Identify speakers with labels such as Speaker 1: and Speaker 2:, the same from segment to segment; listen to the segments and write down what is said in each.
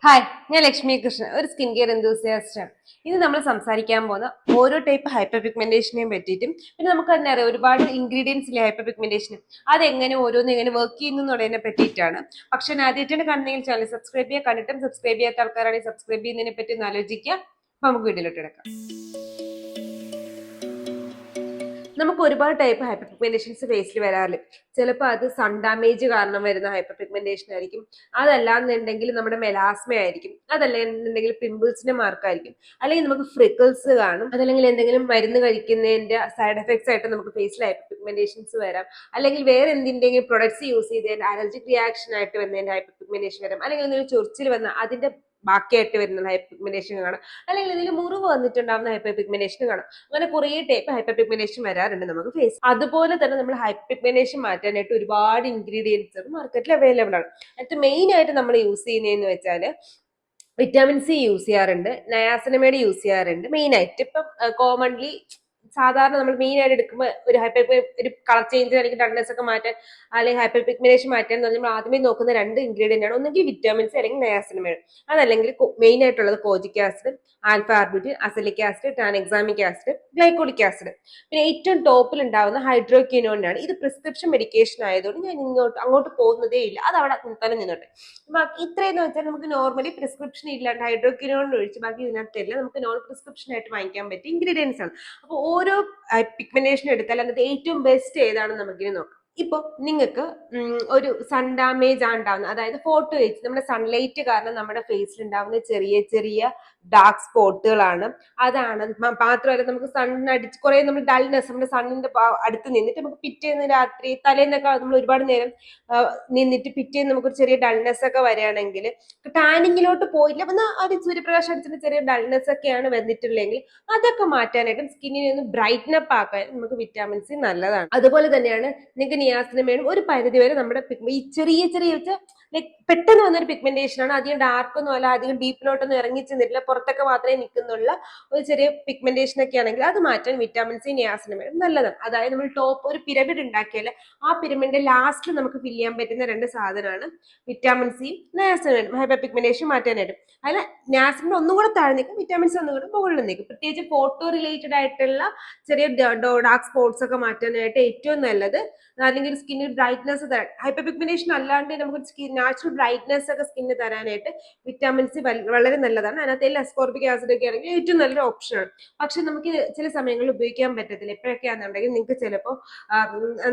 Speaker 1: Hi, ഞാൻ ലക്ഷ്മി കൃഷ്ണൻ, ഒരു skin care enthusiast ആണ്. ഇന്ന് നമ്മൾ സംസാരിക്കാൻ പോകുന്ന ഓരോ ടൈപ്പ് ഹൈപ്പർ പിഗ്മെന്റേഷനെയും പറ്റിയിട്ടും പിന്നെ നമുക്ക് തന്നെ അറിയാം ഒരുപാട് ഇൻഗ്രീഡിയൻസ് ഇല്ലേ ഹൈപ്പർ പിഗ്മെന്റേഷൻ, അതെങ്ങനെ ഓരോന്നും എങ്ങനെ വർക്ക് ചെയ്യുന്നു എന്നുള്ളതിനെ പറ്റിയിട്ടാണ്. പക്ഷെ ഞാൻ ആദ്യമായിട്ടാണ് കാണുന്നെങ്കിൽ ചാനൽ സബ്സ്ക്രൈബ് ചെയ്യുക, കണ്ടിട്ടും സബ്സ്ക്രൈബ് ചെയ്യാത്ത ആൾക്കാരാണെങ്കിൽ സബ്സ്ക്രൈബ് ചെയ്യുന്നതിനെ പറ്റി ഒന്ന് ആലോചിക്കുക. അപ്പൊ നമുക്ക് വീഡിയോയിലോട്ട് എടുക്കാം. നമുക്ക് ഒരുപാട് ടൈപ്പ് ഹൈപ്പർ പിഗ്മെന്റേഷൻസ് ഫേസിൽ വരാറില്ല. ചിലപ്പോൾ അത് സൺ ഡാമേജ് കാരണം വരുന്ന ഹൈപ്പർ പിഗ്മെന്റേഷൻ ആയിരിക്കും, അതല്ലാന്നുണ്ടെങ്കിൽ നമ്മുടെ മെലാസ്മ ആയിരിക്കും, അതല്ലെന്നുണ്ടെങ്കിൽ പിമ്പിൾസിന്റെ മാർക്കായിരിക്കും, അല്ലെങ്കിൽ നമുക്ക് ഫ്രിക്കിൾസ് കാണും, അതല്ലെങ്കിൽ എന്തെങ്കിലും മരുന്ന് കഴിക്കുന്നതിന്റെ സൈഡ് എഫക്ട്സ് ആയിട്ട് നമുക്ക് ഫേസിൽ ഹൈപ്പർ പിഗ്മെന്റേഷൻസ് വരാം, അല്ലെങ്കിൽ വേറെ എന്തിന്റെങ്കിലും പ്രൊഡക്ട്സ് യൂസ് ചെയ്തതിന്റെ അലർജിക് റിയാക്ഷൻ ആയിട്ട് വരുന്നതിന്റെ ഹൈപ്പർ പിഗ്മെന്റേഷൻ വരാം, അല്ലെങ്കിൽ എന്തെങ്കിലും ചൊറിച്ചിൽ വന്ന അതിന്റെ ബാക്കിയായിട്ട് വരുന്ന ഹൈപ്പർ പിഗ്മെന്റേഷൻ കാണാം, അല്ലെങ്കിൽ എന്തെങ്കിലും മുറിവ് വന്നിട്ടുണ്ടാകുന്ന ഹൈപ്പർ പിഗ്മെന്റേഷൻ കാണാം. അങ്ങനെ കുറേ ടൈപ്പ് ഹൈപ്പർ പിഗ്മെന്റേഷൻ വരാറുണ്ട് നമുക്ക് ഫേസ്. അതുപോലെ തന്നെ നമ്മൾ ഹൈപ്പർ പിഗ്മെന്റേഷൻ മാറ്റാനായിട്ട് ഒരുപാട് ഇൻഗ്രീഡിയൻസ് മാർക്കറ്റിൽ അവൈലബിൾ ആണ്. അതിൽ മെയിൻ ആയിട്ട് നമ്മൾ യൂസ് ചെയ്യുന്നതെന്ന് വെച്ചാൽ വിറ്റാമിൻ സി യൂസ് ചെയ്യാറുണ്ട്, നയാസിനമൈഡ് യൂസ് ചെയ്യാറുണ്ട്. മെയിൻ ആയിട്ട് ഇപ്പം കോമൺലി സാധാരണ നമ്മൾ മെയിൻ ആയിട്ട് എടുക്കുമ്പോൾ ഒരു ഒരു കളർ ചേഞ്ച് അല്ലെങ്കിൽ ഡൾനെസ് ഒക്കെ മാറ്റാൻ അല്ലെങ്കിൽ ഹൈപ്പർ പിഗ്മെന്റേഷൻ മാറ്റാൻ എന്ന് പറഞ്ഞാൽ നമ്മൾ ആദ്യമേ നോക്കുന്ന രണ്ട് ഇൻഗ്രീഡിയന്റ് ആണ്, ഒന്നെങ്കിൽ വിറ്റാമിൻ സി അല്ലെങ്കിൽ നയാസിനമൈഡ്, അതല്ലെങ്കിൽ മെയിൻ ആയിട്ടുള്ളത് kojic acid, alpha arbutin, azelaic acid, tranexamic acid, glycolic acid. പിന്നെ ഏറ്റവും ടോപ്പിൽ ഉണ്ടാവുന്ന ഹൈഡ്രോക്വിനോൺ ആണ്. ഇത് പ്രിസ്ക്രിപ്ഷൻ മെഡിക്കേഷൻ ആയതുകൊണ്ട് ഞാൻ അങ്ങോട്ട് പോകുന്നതേ ഇല്ല, അത് അവിടെ തന്നെ നിന്നോട്ടെ. ബാക്കി ഇത്രയെന്ന് വെച്ചാൽ നമുക്ക് നോർമലി പ്രിസ്ക്രിപ്ഷൻ ഇല്ലാണ്ട് ഹൈഡ്രോക്വിനോൺ ഒഴിച്ച് ബാക്കി ഇതിനകത്തില്ല നമുക്ക് നോൺ പ്രിസ്ക്രിപ്ഷൻ ആയിട്ട് വാങ്ങിക്കാൻ പറ്റിയ ഇൻഗ്രീഡിയൻസ് ആണ്. അപ്പോൾ ഓരോ പിഗ്മെന്റേഷൻ എടുത്താൽ അതിനകത്ത് ഏറ്റവും ബെസ്റ്റ് ഏതാണെന്ന് നമുക്കിനി നോക്കാം. ഇപ്പൊ നിങ്ങൾക്ക് ഒരു സൺ ഡാമേജ് ആണ് ഉണ്ടാവുന്നത്, അതായത് ഫോട്ടോ വെച്ച് നമ്മുടെ സൺലൈറ്റ് കാരണം നമ്മുടെ ഫേസിൽ ഉണ്ടാവുന്ന ചെറിയ ചെറിയ ഡാർക്ക് സ്പോട്ടുകളാണ്. അതാണ് മാത്രമല്ല നമുക്ക് സണ്ണടിച്ച് കുറെ നമ്മൾ ഡൾനെസ് നമ്മുടെ സണ്ണിന്റെ അടുത്ത് നിന്നിട്ട് നമുക്ക് പിറ്റേന്ന് രാത്രി തലേന്നൊക്കെ നമ്മൾ ഒരുപാട് നേരം നിന്നിട്ട് പിറ്റേന്ന് നമുക്ക് ഒരു ചെറിയ ഡൾനെസ് ഒക്കെ വരികയാണെങ്കിൽ ടാനിങ്ങിലോട്ട് പോയില്ല, എന്നാൽ ഒരു സൂര്യപ്രകാശം അടിച്ചിട്ട് ചെറിയ ഡൾനെസ് ഒക്കെയാണ് വന്നിട്ടുള്ളതെങ്കിൽ അതൊക്കെ മാറ്റാനായിട്ടും സ്കിന്നിനെ ഒന്ന് ബ്രൈറ്റ്നപ്പ് ആക്കാൻ നമുക്ക് വിറ്റാമിൻ സി നല്ലതാണ്. അതുപോലെ തന്നെയാണ് നിങ്ങൾക്ക് നിയാസിനമൈഡും ഒരു പരിധി വരെ നമ്മുടെ ഈ ചെറിയ ചെറിയ ലൈക് പെട്ടെന്ന് വന്നൊരു പിഗ്മെന്റേഷൻ ആണ്, അധികം ഡാർക്കൊന്നും അല്ല, അധികം ഡീപ്പിലോട്ടൊന്നും ഇറങ്ങി ചെന്നിട്ടില്ല, പുറത്തൊക്കെ മാത്രമേ നിൽക്കുന്നുള്ള ഒരു ചെറിയ പിഗ്മെന്റേഷൻ ഒക്കെ ആണെങ്കിൽ അത് മാറ്റാൻ വിറ്റാമിൻ സി നിയാസിനമൈഡും നല്ലതാണ്. അതായത് നമ്മൾ ടോപ്പ് ഒരു പിരമിഡ് ഉണ്ടാക്കിയാൽ ആ പിരമിഡിന്റെ ലാസ്റ്റിൽ നമുക്ക് ഫില്ല് ചെയ്യാൻ പറ്റുന്ന രണ്ട് സാധനമാണ് വിറ്റാമിൻ സി നിയാസിനമൈഡും ഹൈപ്പർ പിഗ്മെന്റേഷൻ മാറ്റാനായിട്ട്. അതിൽ നിയാസിനമൈഡ് ഒന്നും കൂടെ താഴെ നിൽക്കും, വിറ്റാമിൻ സി ഒന്നും കൂടെ മുകളിൽ നിൽക്കും. പ്രത്യേകിച്ച് ഫോട്ടോ റിലേറ്റഡ് ആയിട്ടുള്ള ചെറിയ ഡാർക്ക് സ്പോട്ട്സ് ഒക്കെ മാറ്റാനായിട്ട് ഏറ്റവും നല്ലത്, അല്ലെങ്കിൽ സ്കിന്നിൽ ബ്രൈറ്റ്നസ് തരാൻ, ഹൈപ്പർ പിഗ്മെന്റേഷൻ അല്ലാണ്ട് നമുക്ക് നാച്ചുറൽ ബ്രൈറ്റ്നസ് ഒക്കെ സ്കിന്നിന് തരാനായിട്ട് വിറ്റാമിൻ സി വളരെ നല്ലതാണ്. അതിനകത്ത് അസ്കോർബിക് ആസിഡ് ഒക്കെ ആണെങ്കിൽ ഏറ്റവും നല്ലൊരു ഓപ്ഷനാണ്. പക്ഷെ നമുക്ക് ചില സമയങ്ങളിൽ ഉപയോഗിക്കാൻ പറ്റത്തില്ല. എപ്പോഴൊക്കെയാണെന്നുണ്ടെങ്കിൽ നിങ്ങൾക്ക് ചിലപ്പോൾ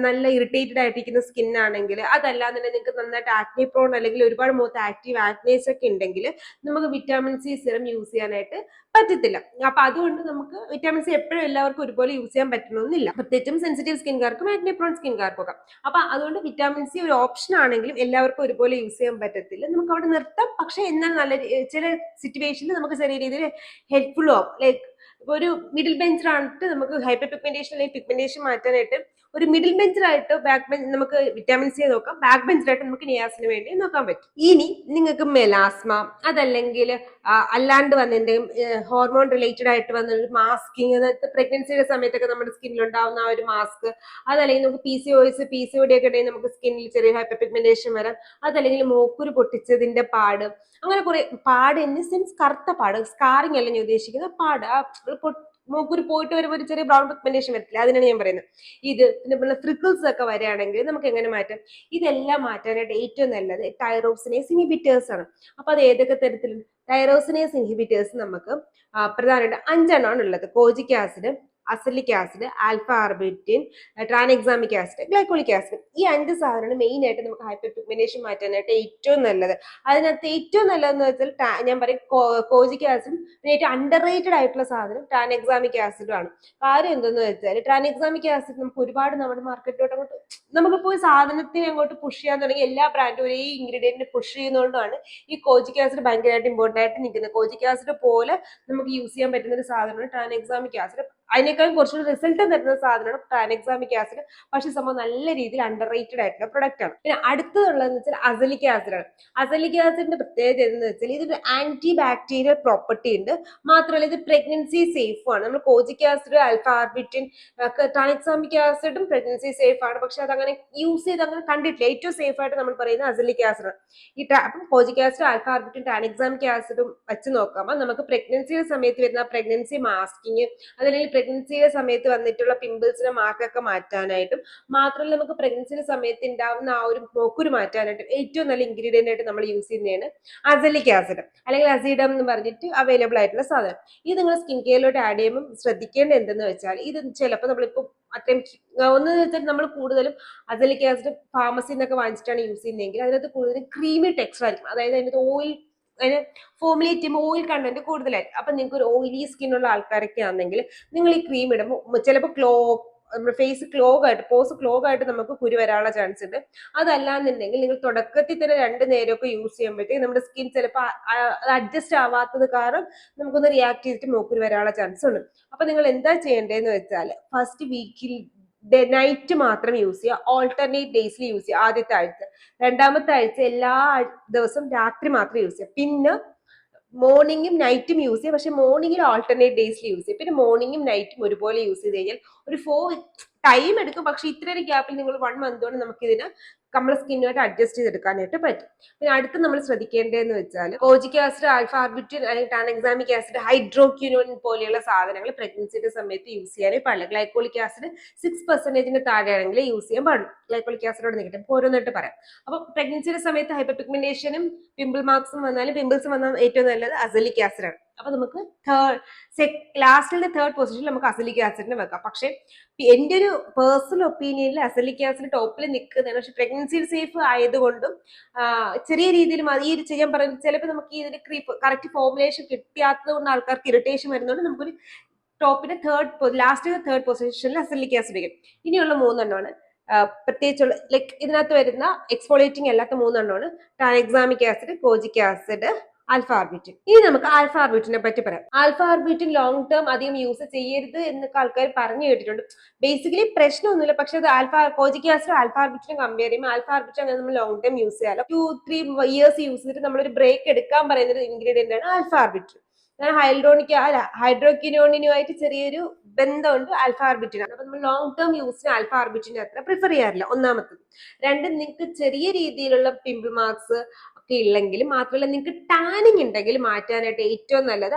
Speaker 1: നല്ല ഇറിറ്റേറ്റഡ് ആയിട്ടിരിക്കുന്ന സ്കിൻ ആണെങ്കിൽ, അതല്ലാന്നുണ്ടെങ്കിൽ നിങ്ങൾക്ക് നന്നായിട്ട് ആക്നെ പ്രോൺ അല്ലെങ്കിൽ ഒരുപാട് മുഖത്ത് ആക്റ്റീവ് ആക്നേസ് ഒക്കെ ഉണ്ടെങ്കിൽ നമുക്ക് വിറ്റാമിൻ സി സിറം യൂസ് ചെയ്യാനായിട്ട് പറ്റത്തില്ല. അപ്പൊ അതുകൊണ്ട് നമുക്ക് വിറ്റാമിൻ സി എപ്പോഴും എല്ലാവർക്കും ഒരുപോലെ യൂസ് ചെയ്യാൻ പറ്റണമെന്നില്ല, പ്രത്യേകിച്ചും സെൻസിറ്റീവ് സ്കിൻകാർക്കും ആക്നെ പ്രോൺ സ്കിൻകാർക്കും ഒക്കെ. അപ്പൊ അതുകൊണ്ട് വിറ്റാമിൻ സി ഒരു ഓപ്ഷൻ ആണെങ്കിലും എല്ലാവർക്കും ഒരുപോലെ യൂസ് ചെയ്യാൻ പറ്റത്തില്ല, നമുക്ക് അവിടെ നിർത്താം. പക്ഷെ എന്നാൽ നല്ല ചില സിറ്റുവേഷനിൽ നമുക്ക് ചെറിയ രീതിയിൽ ഹെൽപ്ഫുൾ ആവും. ലൈക്ക് ഇപ്പൊ ഒരു മിഡിൽ ബെഞ്ചറായിട്ട് നമുക്ക് ഹൈപ്പർ പിഗ്മെന്റേഷൻ അല്ലെങ്കിൽ പിഗ്മെന്റേഷൻ മാറ്റാനായിട്ട് ഒരു മിഡിൽ ബെഞ്ചറായിട്ട് ബാക്ക് ബെഞ്ച് നമുക്ക് വിറ്റാമിൻ സി നോക്കാം, ബാക്ക് ബെഞ്ചറായിട്ട് നമുക്ക് നിയാസിന് വേണ്ടി നോക്കാൻ പറ്റും. ഇനി നിങ്ങൾക്ക് മെലാസ്മ, അതല്ലെങ്കിൽ അല്ലാണ്ട് വന്ന എന്തെങ്കിലും ഹോർമോൺ റിലേറ്റഡ് ആയിട്ട് വന്ന ഒരു മാസ്കിങ്, അതായത് പ്രഗ്നൻസിയുടെ സമയത്തൊക്കെ നമ്മുടെ സ്കിന്നിൽ ഉണ്ടാവുന്ന ആ ഒരു മാസ്ക്, അതല്ലെങ്കിൽ നമുക്ക് PCOS PCOD ഒക്കെ ഉണ്ടെങ്കിൽ നമുക്ക് സ്കിന്നിൽ ചെറിയ ഹൈപ്പർ പിഗ്മെന്റേഷൻ വരാം, അതല്ലെങ്കിൽ മൂക്കുരു പൊട്ടിച്ചതിന്റെ പാട്, അങ്ങനെ കുറെ പാട് ഇൻ ദി സെൻസ് കറുത്ത പാട്, സ്കാറിങ് അല്ല ഞാൻ ഉദ്ദേശിക്കുന്ന പാട്, മൂക്കുരു പോയിട്ട് വരുമ്പോൾ ഒരു ചെറിയ ബ്രൗൺ പിഗ്മെന്റേഷൻ വരത്തില്ല, അതിനാണ് ഞാൻ പറയുന്നത്. ഇത് പിന്നെ ഫ്രിക്കിൾസ് ഒക്കെ വരികയാണെങ്കിൽ നമുക്ക് എങ്ങനെ മാറ്റാം? ഇതെല്ലാം മാറ്റാനായിട്ട് ഏറ്റവും നല്ലത് ടൈറോസിനേസ് ഇൻഹിബിറ്റേഴ്സ് ആണ്. അപ്പൊ അത് ഏതൊക്കെ തരത്തിലുണ്ട്? ടൈറോസിനേസ് ഇൻഹിബിറ്റേഴ്സ് നമുക്ക് പ്രധാനമായിട്ട് 5 ഉള്ളത്. കോജിക് acid, azelaic acid, alpha arbutin, tranexamic acid, glycolic acid. ഈ 5 സാധനമാണ് മെയിൻ ആയിട്ട് നമുക്ക് ഹൈപ്പർ പിഗ്മെന്റേഷൻ മാറ്റാനായിട്ട് ഏറ്റവും നല്ലത്. അതിനകത്ത് ഏറ്റവും നല്ലതെന്ന് വെച്ചാൽ ഞാൻ പറയും കോജിക് ആസിഡും, പിന്നെ ഏറ്റവും അണ്ടർ റേറ്റഡ് ആയിട്ടുള്ള സാധനം ട്രാനെക്സാമിക് ആസിഡും ആണ്. കാര്യം എന്തെന്ന് വെച്ചാൽ ട്രാനെക്സാമിക് ആസിഡ് നമുക്ക് ഒരുപാട് നമ്മുടെ മാർക്കറ്റിലോട്ട് അങ്ങോട്ട് നമുക്കിപ്പോൾ സാധനത്തിനെ അങ്ങോട്ട് പുഷ് ചെയ്യാൻ തുടങ്ങി, എല്ലാ ബ്രാൻഡും ഒരേ ഇൻഗ്രീഡിയന്റിനെ പുഷ് ചെയ്യുന്നതുകൊണ്ടാണ് ഈ കോജിക് ആസിഡ് ഭയങ്കരമായിട്ട് ഇമ്പോർട്ടൻ്റ് ആയിട്ട് നിൽക്കുന്നത്. കോജിക് ആസിഡ് പോലെ നമുക്ക് യൂസ് ചെയ്യാൻ പറ്റുന്ന ഒരു സാധനമാണ് ട്രാനെക്സാമിക് ആസിഡ്. അതിനേക്കാളും കുറച്ചുകൂടി റിസൾട്ട് തരുന്ന സാധനമാണ് ട്രാൻഎക്സാമിക് ആസിഡ്. പക്ഷെ സംഭവം നല്ല രീതിയിൽ അണ്ടർ റേറ്റഡ് ആയിട്ടുള്ള പ്രൊഡക്റ്റ് ആണ്. പിന്നെ അടുത്തതുള്ളതെന്ന് വെച്ചാൽ അസലിക് ആസിഡ് ആണ്. അസലിക് ആസിഡിന്റെ പ്രത്യേകത എന്ന് വെച്ചാൽ ഇതൊരു ആന്റി ബാക്ടീരിയൽ പ്രോപ്പർട്ടി ഉണ്ട്. മാത്രമല്ല ഇത് പ്രഗ്നൻസി സേഫ് ആണ്. നമ്മൾ kojic acid, alpha arbutin, tranexamic ആസിഡും പ്രഗ്നൻസി സേഫ് ആണ്. പക്ഷെ അതങ്ങനെ യൂസ് ചെയ്ത് അങ്ങനെ കണ്ടിട്ടില്ല. ഏറ്റവും സേഫ് ആയിട്ട് നമ്മൾ പറയുന്നത് അസലിക് ആസിഡ് ആണ്. അപ്പം kojic acid, alpha arbutin, tranexamic ആസിഡും വെച്ച് നോക്കുമ്പോൾ നമുക്ക് പ്രഗ്നൻസിയുടെ സമയത്ത് വരുന്ന പ്രഗ്നൻസി മാസ്കിങ്, അതല്ലെങ്കിൽ പ്രഗ്നൻസിയുടെ സമയത്ത് വന്നിട്ടുള്ള പിമ്പിൾസിന്റെ മാർക്കൊക്കെ മാറ്റാനായിട്ടും, മാത്രമല്ല നമുക്ക് പ്രഗ്നൻസിയുടെ സമയത്ത് ഉണ്ടാവുന്ന ആ ഒരു മോക്കുരു മാറ്റാനായിട്ടും ഏറ്റവും നല്ല ഇൻഗ്രീഡിയന്റ് ആയിട്ട് നമ്മൾ യൂസ് ചെയ്യുന്നതാണ് അസലിക് ആസിഡ് അല്ലെങ്കിൽ അസീഡം എന്ന് പറഞ്ഞിട്ട് അവൈലബിൾ ആയിട്ടുള്ള സാധനം. ഇത് നിങ്ങൾ സ്കിൻ കെയറിലോട്ട് ആഡ് ചെയ്യുമ്പോൾ ശ്രദ്ധിക്കേണ്ടത് എന്തെന്ന് വെച്ചാൽ ഇത് ചിലപ്പോൾ നമ്മളിപ്പോൾ അത്രയും ഒന്ന് വെച്ചാൽ നമ്മൾ കൂടുതലും അസലിക് ആസിഡ് ഫാർമസിയിൽ നിന്നൊക്കെ വാങ്ങിച്ചിട്ടാണ് യൂസ് ചെയ്യുന്നതെങ്കിൽ അതിനകത്ത് കൂടുതലും ക്രീമി ടെക്സ്ചർ ആയിരിക്കും. അതായത് അതിനകത്ത് ഓയിൽ, അതിന് ഫോമുലേറ്റ് ചെയ്യുമ്പോൾ ഓയിൽ കണ്ടന്റ് കൂടുതലായിരിക്കും. അപ്പൊ നിങ്ങൾക്ക് ഒരു ഓയിലി സ്കിന്നുള്ള ആൾക്കാരൊക്കെ ആണെങ്കിൽ നിങ്ങൾ ഈ ക്രീം ഇടുമ്പോൾ ചിലപ്പോൾ ഫേസ് ക്ലോഗ് ആയിട്ട്, പോസ് ക്ലോഗ് ആയിട്ട് നമുക്ക് കുരു വരാനുള്ള ചാൻസ് ഉണ്ട്. അതല്ലാന്നുണ്ടെങ്കിൽ നിങ്ങൾ തുടക്കത്തിൽ തന്നെ 2 നേരമൊക്കെ യൂസ് ചെയ്യുമ്പോഴത്തേക്ക് നമ്മുടെ സ്കിൻ ചിലപ്പോൾ അത് അഡ്ജസ്റ്റ് ആവാത്തത് കാരണം നമുക്കൊന്ന് റിയാക്ട് ചെയ്തിട്ട് മോക്കുരു വരാനുള്ള ചാൻസ് ഉണ്ട്. അപ്പൊ നിങ്ങൾ എന്താ ചെയ്യേണ്ടതെന്ന് വെച്ചാൽ ഫസ്റ്റ് വീക്കിൽ നൈറ്റ് മാത്രം യൂസ് ചെയ്യുക, ഓൾട്ടർനേറ്റ് ഡേയ്സിൽ യൂസ് ചെയ്യുക. ആദ്യത്തെ ആഴ്ച, രണ്ടാമത്തെ ആഴ്ച എല്ലാ ദിവസവും രാത്രി മാത്രം യൂസ് ചെയ്യുക. പിന്നെ മോർണിംഗും നൈറ്റും യൂസ് ചെയ്യുക. പക്ഷെ മോർണിംഗിൽ ഓൾട്ടർനേറ്റ് ഡേയ്സിൽ യൂസ് ചെയ്യുക. പിന്നെ മോർണിംഗും നൈറ്റും ഒരുപോലെ യൂസ് ചെയ്ത് കഴിഞ്ഞാൽ ഒരു 4 ടൈം എടുക്കും. പക്ഷെ ഇത്രയൊരു ഗ്യാപ്പിൽ നിങ്ങൾ 1 മന്ത് കൊണ്ട് നമുക്ക് ഇതിന് നമ്മുടെ സ്കിന്നുമായിട്ട് അഡ്ജസ്റ്റ് ചെയ്തെടുക്കാനായിട്ട് പറ്റും. പിന്നെ അടുത്ത് നമ്മൾ ശ്രദ്ധിക്കേണ്ടതെന്ന് വെച്ചാൽ കോജിക് ആസിഡ്, ആൽഫ ആർബിറ്റിൻ അല്ലെങ്കിൽ ട്രാൻഎക്സാമിക് ആസിഡ്, ഹൈഡ്രോക്വിനോൺ പോലെയുള്ള സാധനങ്ങൾ പ്രഗ്നൻസിയുടെ സമയത്ത് യൂസ് ചെയ്യാനേ പാടില്ല. ഗ്ലൈക്കോളിക് ആസിഡ് 6% താഴെയാണെങ്കിൽ യൂസ് ചെയ്യാൻ പാടുള്ളൂ. ഗ്ലൈക്കോളിക് ആസിഡോട് നിൽക്കട്ടെ, ഓരോന്നിട്ട് പറയാം. അപ്പൊ പ്രഗ്നൻസിയുടെ സമയത്ത് ഹൈപ്പർ പിഗ്മെന്റേഷനും പിമ്പിൾ മാർക്സും വന്നാലും പിമ്പിൾസും വന്നാൽ ഏറ്റവും നല്ലത് അസലിക് ആസിഡ് ആണ്. അപ്പൊ നമുക്ക് ലാസ്റ്റിലെ 3rd പൊസിഷനിൽ നമുക്ക് അസലിക് ആസിഡിനെ വെക്കാം. പക്ഷെ എന്റെ ഒരു പേഴ്സണൽ ഒപ്പീനിയനിൽ അസലിക് ആസിഡ് ടോപ്പിൽ നിൽക്കുന്നതാണ്. പക്ഷെ പ്രഗ്നൻസി സേഫ് ആയതുകൊണ്ടും ചെറിയ രീതിയിൽ ഈ ഒരു ചെയ്യാൻ പറയുന്നത് ചിലപ്പോൾ നമുക്ക് ഇതിന് കറക്റ്റ് ഫോർമുലേഷൻ കിട്ടാത്തത് കൊണ്ട് ആൾക്കാർക്ക് ഇറിറ്റേഷൻ വരുന്നതുകൊണ്ട് നമുക്കൊരു ടോപ്പിന്റെ ലാസ്റ്റ് 3rd പൊസിഷനിൽ അസലിക് ആസിഡ് വയ്ക്കും. ഇനിയുള്ള 3 എണ്ണമാണ് പ്രത്യേകിച്ചുള്ള ലൈക്ക് ഇതിനകത്ത് വരുന്ന എക്സ്ഫോളിയേറ്റിംഗ് അല്ലാത്ത 3 എണ്ണമാണ് tranexamic acid, കോജിക് acid, alpha arbutin. ഇനി നമുക്ക് ആൽഫ ആർബിറ്റിനെ പറ്റി പറയാം. ആൽഫ ആർബിറ്റിൻ ലോങ് ടേം അധികം യൂസ് ചെയ്യരുത് എന്നൊക്കെ ആൾക്കാർ പറഞ്ഞു കേട്ടിട്ടുണ്ട്. ബേസിക്കലി പ്രശ്നമൊന്നുമില്ല. പക്ഷെ അത് കോജിക് ആസിഡ് ആൽഫ ആർബിറ്റിനെ കമ്പയർ ചെയ്യുമ്പോൾ ആൽഫ ആർബിറ്റിൻ അങ്ങനെ നമ്മൾ ലോങ് ടേം യൂസ് ചെയ്യാലോ. 2-3 ഇയേഴ്സ് യൂസ് ചെയ്തിട്ട് നമ്മളൊരു ബ്രേക്ക് എടുക്കാൻ പറയുന്ന ഒരു ഇൻഗ്രീഡിയന്റ് ആണ് ആൽഫ ആർബിറ്റിൻ. ഹൈഡ്രോക്വിനോണിനുമായിട്ട് ചെറിയൊരു ബന്ധമുണ്ട് ആൽഫ ആർബിറ്റിൻ. അപ്പൊ നമ്മൾ ലോങ് ടേം യൂസിന് ആൽഫ ആർബിറ്റിനെ അത്ര പ്രിഫർ ചെയ്യാറില്ല. ഒന്നാമത്തത്. രണ്ട്, നിങ്ങൾക്ക് ചെറിയ രീതിയിലുള്ള പിമ്പിൾ മാർക്സ് ഒക്കെ ഉള്ളെങ്കിലും, മാത്രമല്ല നിങ്ങൾക്ക് ടാനിങ് ഉണ്ടെങ്കിൽ മാറ്റാനായിട്ട് ഏറ്റവും നല്ലത്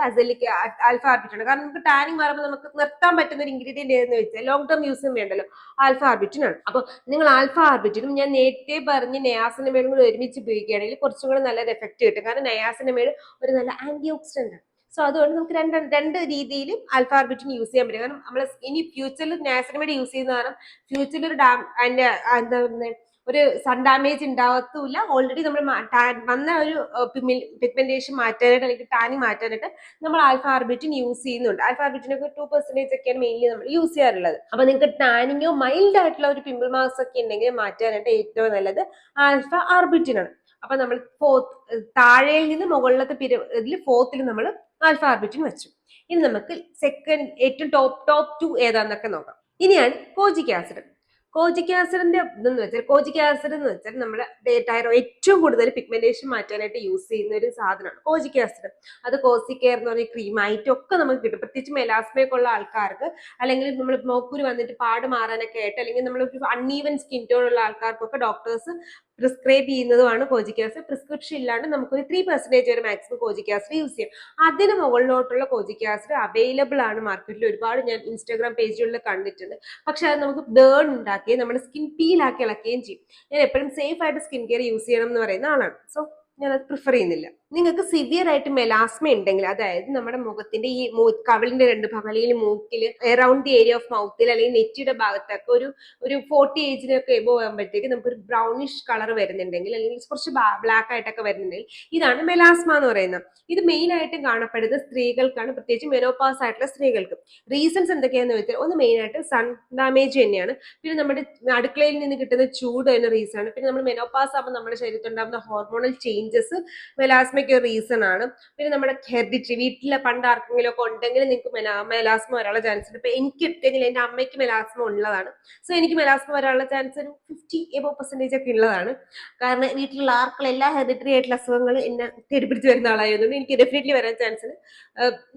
Speaker 1: ആൽഫ ആർബിറ്റിൻ ആണ്. കാരണം നമുക്ക് ടാനിങ് മാറുമ്പോൾ നമുക്ക് നിർത്താൻ പറ്റുന്ന ഒരു ഇൻഗ്രീഡിയന്റ് ഏതെന്ന് വെച്ചാൽ ലോങ് ടേം യൂസും വേണ്ടല്ലോ, ആൽഫ ആർബിറ്റിൻ ആണ്. അപ്പൊ നിങ്ങൾ ആൽഫ ആർബിറ്റിനും ഞാൻ നേരത്തെ പറഞ്ഞ് നയാസിനമൈഡും കൂടി ഒരുമിച്ച് ഉപയോഗിക്കുകയാണെങ്കിൽ കുറച്ചും കൂടെ നല്ലൊരു എഫക്ട് കിട്ടും. കാരണം നയാസിനമൈഡ് ഒരു നല്ല ആന്റി ഓക്സിഡന്റ് ആണ്. സോ അതുകൊണ്ട് നമുക്ക് രണ്ട് രീതിയിലും ആൽഫ ആർബിറ്റിൻ യൂസ് ചെയ്യാൻ പറ്റും. കാരണം നമ്മൾ ഇനി ഫ്യൂച്ചറിൽ നയാസിനമൈഡ് യൂസ് ചെയ്യുന്ന കാരണം ഫ്യൂച്ചറിൽ ഒരു സൺ ഡാമേജ് ഉണ്ടാവത്തുമില്ല. ഓൾറെഡി നമ്മൾ വന്ന ഒരു പിഗ്മെന്റേഷൻ മാറ്റാനായിട്ട് അല്ലെങ്കിൽ ടാനിങ് മാറ്റാനായിട്ട് നമ്മൾ ആൽഫ ആർബിറ്റിൻ യൂസ് ചെയ്യുന്നുണ്ട്. ആൽഫ ആർബിറ്റിനൊക്കെ 2% ഒക്കെയാണ് മെയിൻലി നമ്മൾ യൂസ് ചെയ്യാറുള്ളത്. അപ്പൊ നിങ്ങൾക്ക് ടാനിങ്ങോ മൈൽഡ് ആയിട്ടുള്ള ഒരു പിമ്പിൾ മാർക്സ് ഒക്കെ ഉണ്ടെങ്കിൽ മാറ്റാനായിട്ട് ഏറ്റവും നല്ലത് ആൽഫ ആർബിറ്റിൻ ആണ്. അപ്പൊ നമ്മൾ താഴെയിൽ നിന്ന് മുകളിലത്തെ ഇതിൽ 4th നമ്മൾ ആൽഫ ആർബിറ്റിൻ വെച്ചു. ഇനി നമുക്ക് സെക്കൻഡ് ഏറ്റവും ടോപ്പ് 2 ഏതാന്നൊക്കെ നോക്കാം. ഇനിയാണ് കോജിക് ആസിഡ്. കോജിക് ആസിഡിന്റെ കോജിക് ആസിഡ് എന്ന് വെച്ചാൽ നമ്മുടെ ഏറ്റവും കൂടുതൽ പിഗ്മെന്റേഷൻ മാറ്റാനായിട്ട് യൂസ് ചെയ്യുന്ന ഒരു സാധനമാണ് കോജിക് ആസിഡ്. അത് കോസിക്കെയർ എന്ന് പറഞ്ഞ ക്രീമായിട്ടും ഒക്കെ നമുക്ക് കിട്ടും. പ്രത്യേകിച്ച് മെലാസ്മയൊക്കെ ഉള്ള ആൾക്കാർക്ക്, അല്ലെങ്കിൽ നമ്മൾ മോക്കുരു വന്നിട്ട് പാട് മാറാനൊക്കെ ആയിട്ട്, അല്ലെങ്കിൽ നമ്മൾ അൺഈവൻ സ്കിൻ ടോൺ ഉള്ള ആൾക്കാർക്കൊക്കെ ഡോക്ടേഴ്സ് പ്രിസ്ക്രൈബ് ചെയ്യുന്നതുമാണ് കോജിക് ആസിഡ്. പ്രിസ്ക്രിപ്ഷൻ ഇല്ലാണ്ട് നമുക്കൊരു 3% വരെ മാക്സിമം കോജിക് ആസിഡ് യൂസ് ചെയ്യാം. അതിന് മുകളിലോട്ടുള്ള കോജിക് ആസിഡ് അവൈലബിൾ ആണ് മാർക്കറ്റിൽ. ഒരുപാട് ഞാൻ ഇൻസ്റ്റാഗ്രാം പേജുകളിൽ കണ്ടിട്ടുണ്ട്. പക്ഷെ അത് നമുക്ക് ബേൺ ഉണ്ടാക്കുകയും നമ്മുടെ സ്കിൻ പീൽ ആക്കി ഇളക്കുകയും ചെയ്യും. ഞാൻ എപ്പോഴും സേഫ് ആയിട്ട് സ്കിൻ കെയർ യൂസ് ചെയ്യണം എന്ന് പറയുന്ന ആളാണ്. സോ ഞാനത് പ്രിഫർ ചെയ്യുന്നില്ല. നിങ്ങൾക്ക് സിവിയർ ആയിട്ട് മെലാസ്മ ഉണ്ടെങ്കിൽ, അതായത് നമ്മുടെ മുഖത്തിന്റെ ഈ കവിളിന്റെ 2 ഭാഗം അല്ലെങ്കിൽ മൂക്കില് അറൌണ്ട് ദി ഏരിയ ഓഫ് മൗത്തിൽ അല്ലെങ്കിൽ നെറ്റിയുടെ ഭാഗത്തൊക്കെ ഒരു 40 ഏജിനൊക്കെ എബോ ആകുമ്പോഴത്തേക്ക് നമുക്കൊരു ബ്രൗണിഷ് കളർ വരുന്നുണ്ടെങ്കിൽ, അല്ലെങ്കിൽ കുറച്ച് ബ്ലാക്ക് ആയിട്ടൊക്കെ വരുന്നുണ്ടെങ്കിൽ, ഇതാണ് മെലാസ്മ എന്ന് പറയുന്നത്. ഇത് മെയിൻ ആയിട്ടും കാണപ്പെടുന്നത് സ്ത്രീകൾക്കാണ്, പ്രത്യേകിച്ച് മെനോപാസ് ആയിട്ടുള്ള സ്ത്രീകൾക്ക്. റീസൺസ് എന്തൊക്കെയാണെന്ന് വെച്ചാൽ, ഒന്ന് മെയിൻ ആയിട്ട് സൺ ഡാമേജ് തന്നെയാണ്. പിന്നെ നമ്മുടെ അടുക്കളയിൽ നിന്ന് കിട്ടുന്ന ചൂട് തന്നെ റീസൺ ആണ്. പിന്നെ നമ്മൾ മെനോപാസ് ആകുമ്പോൾ നമ്മുടെ ശരീരത്തിൽ ഉണ്ടാകുന്ന ഹോർമോണൽ ചേഞ്ചസ് മെലാസ്മ മെലാസ്മയ്ക്ക് ഒരു റീസൺ ആണ്. പിന്നെ നമ്മുടെ ഹെറിഡിറ്ററി, വീട്ടിലെ പണ്ട് ആർക്കെങ്കിലും ഒക്കെ ഉണ്ടെങ്കിൽ നിങ്ങൾക്ക് മെലാസ്മ വരാനുള്ള ചാൻസ് ഉണ്ട്. ഇപ്പൊ എനിക്ക് എടുത്തെങ്കിൽ എന്റെ അമ്മയ്ക്ക് മെലാസ്മ ഉള്ളതാണ്. സോ എനിക്ക് മെലാസ്മ വരാനുള്ള ചാൻസ് ഒരു 50% ഒക്കെ ഉള്ളതാണ്. കാരണം വീട്ടിലുള്ള ആർക്കുള്ള എല്ലാ ഹെറിഡിറ്ററി ആയിട്ടുള്ള അസുഖങ്ങൾ എന്നെ തെടിപ്പിടിച്ച് വരുന്ന ആളായതുകൊണ്ട് എനിക്ക് ഡെഫിനറ്റ്ലി വരാൻ ചാൻസ് ഉണ്ട്.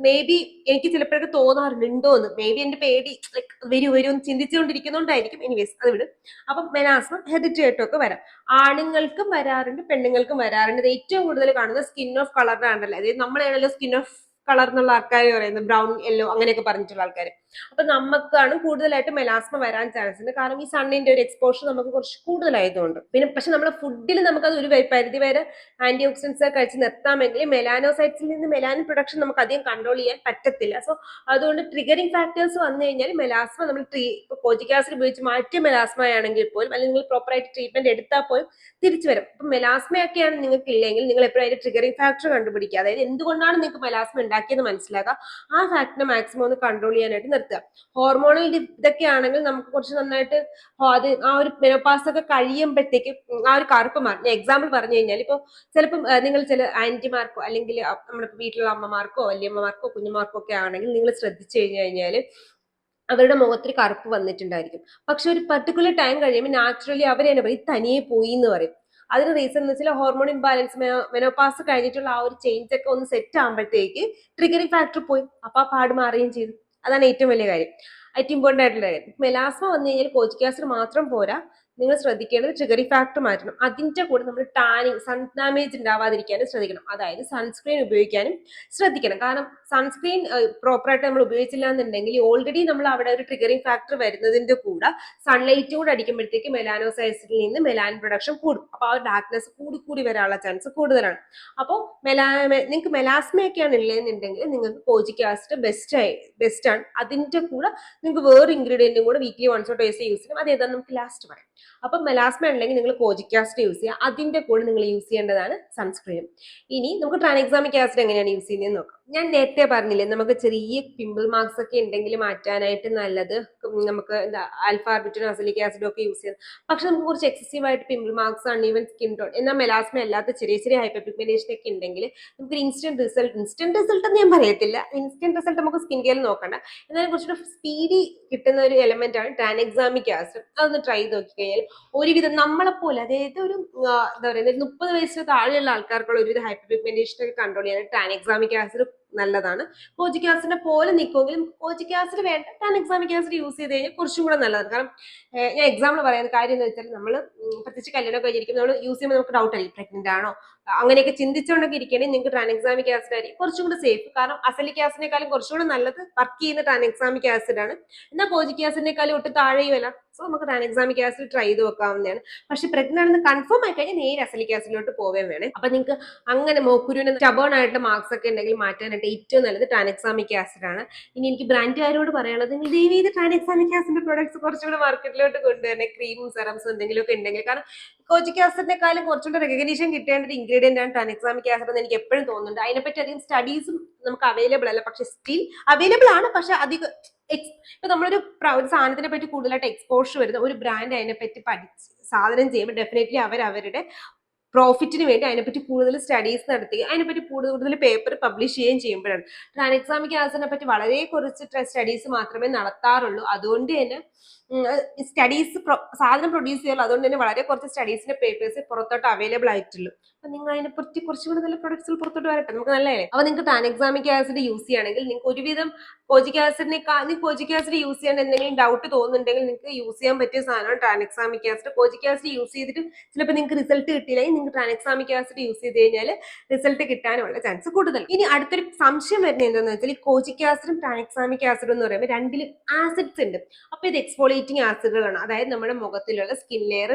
Speaker 1: മേ ബി എനിക്ക് ചിലപ്പോഴൊക്കെ തോന്നാറുണ്ട് ഉണ്ടോന്ന്, മേ ബി എന്റെ പേടി ലൈക്ക് വരുമെന്ന് ചിന്തിച്ചുകൊണ്ടിരിക്കുന്നതുകൊണ്ടായിരിക്കും. എനിവേസ് അത് വിടും. അപ്പം മെലാസ്മ ഹെറിഡിറ്ററി ആയിട്ടൊക്കെ വരാം. ആണുങ്ങൾക്കും വരാറുണ്ട്, പെണ്ണുങ്ങൾക്കും വരാറുണ്ട്. ഇത് ഏറ്റവും കൂടുതൽ കാണുന്നത് സ്കിൻ ഓഫ് കളറിനാണല്ലോ. അതായത് നമ്മളാണല്ലോ സ്കിൻ ഓഫ് കളർ എന്നുള്ള ആൾക്കാർ പറയുന്നത്, ബ്രൗൺ യെല്ലോ അങ്ങനെയൊക്കെ പറഞ്ഞിട്ടുള്ള ആൾക്കാർ. അപ്പൊ നമുക്കാണ് കൂടുതലായിട്ട് മെലാസ്മ വരാൻ ചാൻസ് ഉണ്ട്. കാരണം ഈ സണ്ണിന്റെ ഒരു എക്സ്പോഷർ നമുക്ക് കുറച്ച് കൂടുതലായതുകൊണ്ട്. പിന്നെ പക്ഷെ നമ്മുടെ ഫുഡിൽ നമുക്കത് ഒരു പരിധി വരെ ആന്റി ഓക്സിഡൻസ് കഴിച്ച് നിർത്താമെങ്കിൽ മെലാനോസൈറ്റ്സിൽ നിന്ന് മെലാനിൻ പ്രൊഡക്ഷൻ നമുക്ക് അധികം കൺട്രോൾ ചെയ്യാൻ പറ്റത്തില്ല. സോ അതുകൊണ്ട് ട്രിഗറിങ് ഫാക്ടേഴ്സ് വന്നു കഴിഞ്ഞാൽ മെലാസ്മ നമ്മൾ കോജിക് ആസിഡ് ഉപയോഗിച്ച് മാറ്റിയ മെലാസ്മ ആണെങ്കിൽ പോലും, അല്ലെങ്കിൽ നിങ്ങൾ പ്രോപ്പർ ആയിട്ട് ട്രീറ്റ്മെന്റ് എടുത്താൽ പോലും തിരിച്ചു വരും. അപ്പൊ മെലാസ്മയൊക്കെയാണ് നിങ്ങൾക്ക് ഇല്ലെങ്കിൽ നിങ്ങൾ എപ്പോഴും അതിന്റെ ട്രിഗറിങ് ഫാക്ടർ കണ്ടുപിടിക്കുക. അതായത് എന്തുകൊണ്ടാണ് നിങ്ങൾക്ക് മെലാസ്മ ഉണ്ടാക്കിയെന്ന് മനസ്സിലാക്കുക. ആ ഫാക്ടറിനെ മാക്സിമം ഒന്ന് കൺട്രോൾ ചെയ്യാനായിട്ട് നിർത്തുക. ഹോർമോണൽ ഇതൊക്കെ ആണെങ്കിൽ നമുക്ക് കുറച്ച് നന്നായിട്ട് അത് ആ ഒരു മെനോപാസ് ഒക്കെ കഴിയുമ്പോഴത്തേക്ക് ആ ഒരു കറുപ്പ് മാറും. എക്സാമ്പിൾ പറഞ്ഞു കഴിഞ്ഞാൽ ഇപ്പൊ ചിലപ്പം നിങ്ങൾ ചില ആന്റിമാർക്കോ അല്ലെങ്കിൽ നമ്മുടെ വീട്ടിലുള്ള അമ്മമാർക്കോ വല്യമ്മമാർക്കോ കുഞ്ഞുമാർക്കോ ഒക്കെ ആണെങ്കിൽ നിങ്ങൾ ശ്രദ്ധിച്ചു കഴിഞ്ഞാൽ അവരുടെ മുഖത്തിൽ കറുപ്പ് വന്നിട്ടുണ്ടായിരിക്കും. പക്ഷെ ഒരു പർട്ടിക്കുലർ ടൈം കഴിയുമ്പോൾ നാച്ചുറലി അവർ തന്നെ പറയും തനിയെ പോയി എന്ന് പറയും. അതിന് റീസൺ എന്ന് വെച്ചാൽ ഹോർമോൺ ഇംബാലൻസ്, മെനോപാസ് കഴിഞ്ഞിട്ടുള്ള ആ ഒരു ചേഞ്ച് ഒക്കെ ഒന്ന് സെറ്റ് ആകുമ്പോഴത്തേക്ക് ട്രിഗറിങ് ഫാക്ടർ പോയി. അപ്പൊ ആ പാട് മാറുകയും ചെയ്തു. അതാണ് ഏറ്റവും വലിയ കാര്യം, ഏറ്റവും ഇമ്പോർട്ടന്റ് ആയിട്ടുള്ള കാര്യം. മെലാസ്മ വന്നു കഴിഞ്ഞാൽ കോജിക് ആസിഡ് മാത്രം പോരാ, നിങ്ങൾ ശ്രദ്ധിക്കേണ്ടത് ട്രിഗറിങ് ഫാക്ടർ മാറ്റണം. അതിന്റെ കൂടെ നമ്മൾ ടാനിങ്, സൺ ഡാമേജ് ഉണ്ടാവാതിരിക്കാനും ശ്രദ്ധിക്കണം. അതായത് സൺസ്ക്രീൻ ഉപയോഗിക്കാനും ശ്രദ്ധിക്കണം. കാരണം സൺസ്ക്രീൻ പ്രോപ്പറായിട്ട് നമ്മൾ ഉപയോഗിച്ചില്ല എന്നുണ്ടെങ്കിൽ ഓൾറെഡി നമ്മൾ അവിടെ ഒരു ട്രിഗറിങ് ഫാക്ടർ വരുന്നതിന്റെ കൂടെ സൺലൈറ്റ് കൂടെ അടിക്കുമ്പോഴത്തേക്ക് മെലാനോസൈറ്റ്സിൽ നിന്ന് മെലാനിൻ പ്രൊഡക്ഷൻ കൂടും. അപ്പൊ ആ ഡാർക്ക്നെസ് കൂടി വരാനുള്ള ചാൻസ് കൂടുതലാണ്. അപ്പോൾ നിങ്ങൾക്ക് മെലാസ്മയൊക്കെയാണ് ഉള്ളതെന്നുണ്ടെങ്കിൽ നിങ്ങൾക്ക് കോജിക് ആസിഡ് ബെസ്റ്റ് ആണ്. അതിന്റെ കൂടെ നിങ്ങൾക്ക് വേറെ ഇൻഗ്രീഡിയന്റും കൂടെ വീക്ക്ലി വൺസോ ടൈസ് യൂസ് ചെയ്യണം. അത് ഏതാണെന്ന് നമുക്ക് ലാസ്റ്റ് പറയാം. അപ്പൊ മെലാസ്മ ഉണ്ടെങ്കിൽ നിങ്ങൾ കോജിക് ആസിഡ് യൂസ് ചെയ്യുക. അതിന്റെ കൂടെ നിങ്ങൾ യൂസ് ചെയ്യേണ്ടതാണ് സൺസ്ക്രീൻ. ഇനി നമുക്ക് ട്രാൻഎക്സാമിക് ആസിഡ് എങ്ങനെയാണ് യൂസ് ചെയ്യുന്നത് നോക്കാം. ഞാൻ നേരത്തെ പറഞ്ഞില്ലേ, നമുക്ക് ചെറിയ പിമ്പിൾ മാർക്സ് ഒക്കെ ഉണ്ടെങ്കിൽ മാറ്റാനായിട്ട് നല്ലത് നമുക്ക് എന്താ ആൽഫാർബിറ്റോ അസലിക് ആസിഡോ ഒക്കെ യൂസ് ചെയ്യാം. പക്ഷെ നമുക്ക് കുറച്ച് എക്സസീവ് ആയിട്ട് pimple marks uneven skin tone എന്നാൽ മെലാസ്മ അല്ലാത്ത ചെറിയ ചെറിയ ഹൈപ്പർ പിഗ്മെന്റേഷൻ ഒക്കെ ഉണ്ടെങ്കിൽ നമുക്ക് ഇൻസ്റ്റന്റ് റിസൾട്ട് എന്ന് ഞാൻ പറയത്തില്ല. ഇൻസ്റ്റന്റ് റിസൾട്ട് നമുക്ക് സ്കിൻ കെയറിൽ നോക്കണ്ട. എന്നാലും കുറച്ചുകൂടെ സ്പീഡി കിട്ടുന്ന ഒരു എലമെന്റ് ആണ് ട്രാൻഎക്സാമിക് ആസിഡ്. അതൊന്ന് ട്രൈ ചെയ്ത് നോക്കി കഴിഞ്ഞാൽ ഒരുവിധം നമ്മളെപ്പോലെ, അതായത് ഒരു എന്താ പറയുക 30 വയസ്സിന് താഴെയുള്ള ആൾക്കാർക്കുള്ള ഒരുവിധ ഹൈപ്പർ പിഗ്മെന്റേഷൻ ഒക്കെ കൺട്രോൾ ചെയ്യാൻ ട്രാൻഎക്സാമിക് ആസിഡ് നല്ലതാണ്. കോജിക് ആസിഡിനെ പോലെ നിൽക്കുമെങ്കിലും കോജിക് ആസിഡ് വേണ്ട, ട്രാൻഎക്സാമിക് ആസിഡ് യൂസ് ചെയ്ത് കഴിഞ്ഞാൽ കുറച്ചും കൂടെ നല്ലതാണ്. കാരണം ഞാൻ എക്സാമ്പിൾ പറയുന്ന കാര്യം എന്ന് വെച്ചാൽ നമ്മൾ പ്രത്യേകിച്ച് കല്യാണം കഴിഞ്ഞിരിക്കും, നമ്മൾ യൂസ് ചെയ്യുമ്പോൾ നമുക്ക് ഡൗട്ട് ആയിരിക്കും പ്രഗ്നന്റ് ആണോ അങ്ങനെയൊക്കെ ചിന്തിച്ചുകൊണ്ടൊക്കെ ഇരിക്കുകയാണെങ്കിൽ നിങ്ങൾക്ക് ട്രാൻഎക്സാമിക് ആസിഡ് ആയിരിക്കും കുറച്ചും കൂടെ സേഫ്. കാരണം അസലിക് ആസിഡിനെക്കാളും കുറച്ചുകൂടെ നല്ലത് വർക്ക് ചെയ്യുന്ന ട്രാൻഎക്സാമിക് ആസിഡ് ആണ്. എന്നാൽ കോജിക് ആസിഡിനെക്കാളും ഒട്ടും താഴെയുമല്ല. സോ നമുക്ക് ട്രാൻഎക്സാമിക് ആസിഡ് ട്രൈ ചെയ്ത് വെക്കാവുന്നതാണ്. പക്ഷെ പ്രഗ്നന്റ് ആണെന്ന് കൺഫേം ആയി കഴിഞ്ഞാൽ നേരെ അസലിക് ആസിഡിലോട്ട് പോവുകയും വേണം. അപ്പൊ നിങ്ങൾക്ക് അങ്ങനെ മോക്കുരുവിന് സ്റ്റബേൺ ആയിട്ടുള്ള മാർക്സ് ഒക്കെ ഉണ്ടെങ്കിൽ മാറ്റാനായിട്ട് ഏറ്റവും നല്ലത് ട്രാൻഎക്സാമിക് ആസിഡ് ആണ്. ഇനി എനിക്ക് ബ്രാൻഡുകാരോട് പറയാനുള്ളത്, നിങ്ങൾ ദയവ് ചെയ്ത് ട്രാൻഎക്സാമിക് ആസിഡിന്റെ പ്രോഡക്ട്സ് കുറച്ചുകൂടെ മാർക്കറ്റിലോട്ട് കൊണ്ടുവരണേ. ക്രീമും സെറംസും എന്തെങ്കിലും ഒക്കെ ഉണ്ടെങ്കിൽ. കാരണം കോജിക് ആസിഡിനെക്കാളും കുറച്ചുകൂടെ റെക്കഗ്നീഷൻ കിട്ടേണ്ട ഒരു ഇൻഗ്രീഡിയന്റ് ആണ് ട്രാൻഎക്സാമിക് ആസിഡ് എന്ന് എനിക്ക് എപ്പോഴും തോന്നുന്നുണ്ട്. അതിനെപ്പറ്റി അധികം സ്റ്റഡീസും നമുക്ക് അവൈലബിൾ അല്ല, പക്ഷെ സ്റ്റിൽ അവൈലബിൾ ആണ്. പക്ഷെ അധികം ഇപ്പൊ നമ്മളൊരു സാധനത്തിനെ പറ്റി കൂടുതലായിട്ട് എക്സ്പോഷർ വരുന്ന ഒരു ബ്രാൻഡ് അതിനെപ്പറ്റി പഠിച്ച് സാധനം ചെയ്യുമ്പോൾ ഡെഫിനറ്റ്ലി അവരുടെ പ്രോഫിറ്റിന് വേണ്ടി അതിനെപ്പറ്റി കൂടുതൽ സ്റ്റഡീസ് നടത്തുകയും അതിനെപ്പറ്റി കൂടുതൽ പേപ്പർ പബ്ലിഷ് ചെയ്യുകയും ചെയ്യുമ്പോഴാണ്. ട്രാൻഎക്സാമിക് ആസിഡിനെ പറ്റി വളരെ കുറച്ച് സ്റ്റഡീസ് മാത്രമേ നടത്താറുള്ളൂ. അതുകൊണ്ട് തന്നെ സ്റ്റഡീസ് സാധനം പ്രൊഡ്യൂസ് ചെയ്യാറുള്ളൂ. അതുകൊണ്ട് തന്നെ വളരെ കുറച്ച് സ്റ്റഡീസിന്റെ പേപ്പേഴ്സ് പുറത്തോട്ട് അവൈലബിൾ ആയിട്ടുള്ളൂ. അപ്പൊ നിങ്ങൾ അതിനെപ്പറ്റി കുറച്ചുകൂടി നല്ല പ്രൊഡക്ട്സിൽ പുറത്തോട്ട് വരട്ടെ, നമുക്ക് നല്ലതല്ലേ. അപ്പൊ നിങ്ങൾക്ക് ട്രാൻഎക്സാമിക് ആസിഡ് യൂസ് ചെയ്യുകയാണെങ്കിൽ നിങ്ങൾക്ക് ഒരുവിധം കോജിക് ആസിഡ് യൂസ് ചെയ്യാൻ എന്തെങ്കിലും ഡൗട്ട് തോന്നുന്നുണ്ടെങ്കിൽ നിങ്ങൾക്ക് യൂസ് ചെയ്യാൻ പറ്റിയ സാധനമാണ് ട്രാൻഎക്സാമിക് ആസിഡ്. കോജിക് ആസിഡ് യൂസ് ചെയ്തിട്ട് ചിലപ്പോൾ നിങ്ങൾക്ക് റിസൾട്ട് കിട്ടിയില്ലെങ്കിൽ നിങ്ങൾക്ക് ട്രാൻഎക്സാമിക് ആസിഡ് യൂസ് ചെയ്ത് കഴിഞ്ഞാൽ റിസൾട്ട് കിട്ടാനുള്ള ചാൻസ് കൂടുതൽ. ഇനി അടുത്തൊരു സംശയം വരുന്നത് എന്താണെന്ന് വെച്ചാൽ ഈ കോജിക് ആസിഡും ട്രാൻഎക്സാമിക് ആസിഡും എന്ന് പറയുമ്പോൾ രണ്ടിലും ആസിഡ്സ് ഉണ്ട്. അപ്പൊ ഇത് എക്സ്ഫോളിയേറ്റിംഗ് ആസിഡുകളാണ്. അതായത് നമ്മുടെ മുഖത്തിലുള്ള സ്കിൻ ലെയർ,